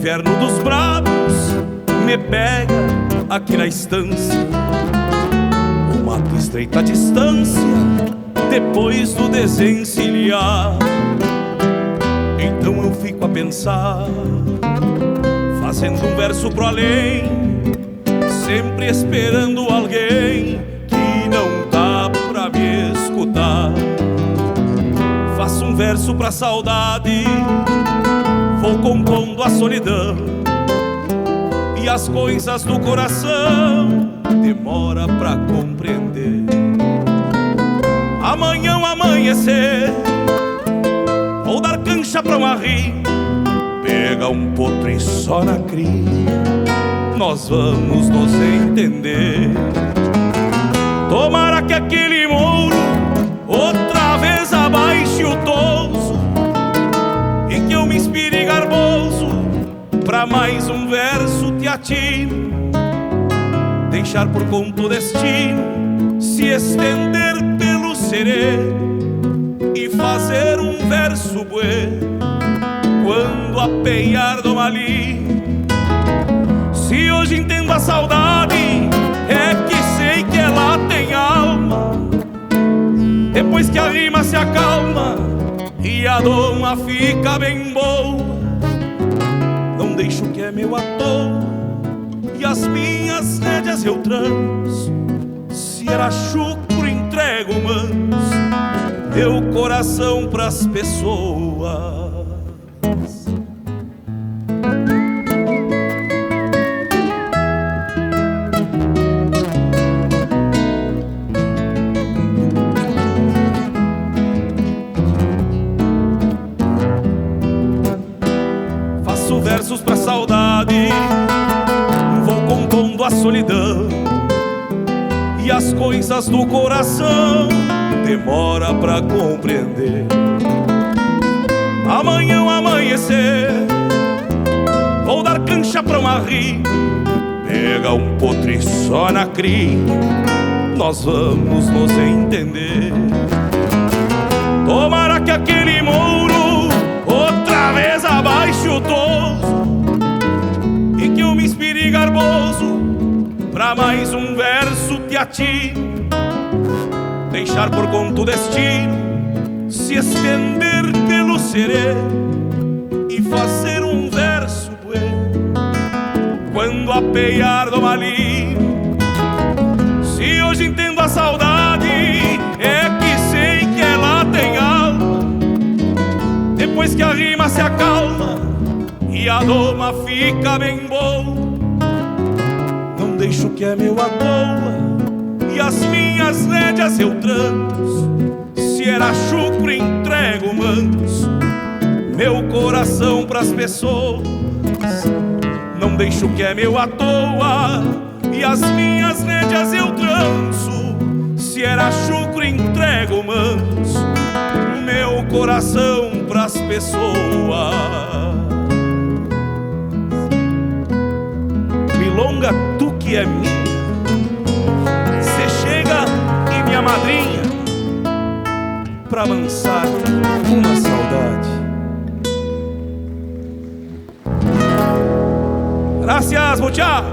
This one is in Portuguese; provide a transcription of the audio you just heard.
inverno dos bravos me pega aqui na estância. O mato estreita a distância depois do desencilhar. Então eu fico a pensar, fazendo um verso pro além, sempre esperando alguém que não tá pra me escutar. Faço um verso pra saudade, vou compondo a solidão, e as coisas do coração demora pra compreender. Amanhã ao amanhecer vou dar cancha pra um arrio, pega um potro e só na cria nós vamos nos entender. Tomara que aquele mouro outra vez abaixe o toso e que eu me inspire garboso pra mais um verso teatino, deixar por conta o destino se estender pelo sereno e fazer um verso bueno quando apeiar do malinho. Se hoje entendo a saudade, é que sei que ela tem alma. Depois que a rima se acalma e a doma fica bem boa, não deixo o que é meu à toa e as minhas rédeas eu tranço. Se era chucro, entrego manso meu coração pras pessoas. Faço versos pra saudade, vou compondo a solidão, e as coisas do coração demora pra compreender. Amanhã ao amanhecer vou dar cancha pra um arrio, pega um potro e só na cria nós vamos nos entender. Tomara que aquele mouro outra vez abaixe o toso e que eu me inspire garboso pra mais um verso teatino, deixar por conta o destino se estender pelo sereno e fazer um verso bueno quando apeiar do malinho. Se hoje entendo a saudade, é que sei que ela tem alma. Depois que a rima se acalma e a doma fica bem boa, não deixo o que é meu à toa e as minhas rédeas eu tranço. Se era chucro, entrego manso meu coração pras pessoas. Não deixo o que é meu à toa e as minhas rédeas eu tranço. Se era chucro, entrego manso meu coração pras pessoas. Milonga, tu que é minha, cê chega e minha madrinha pra amansar uma saudade. Gracias, muchachos.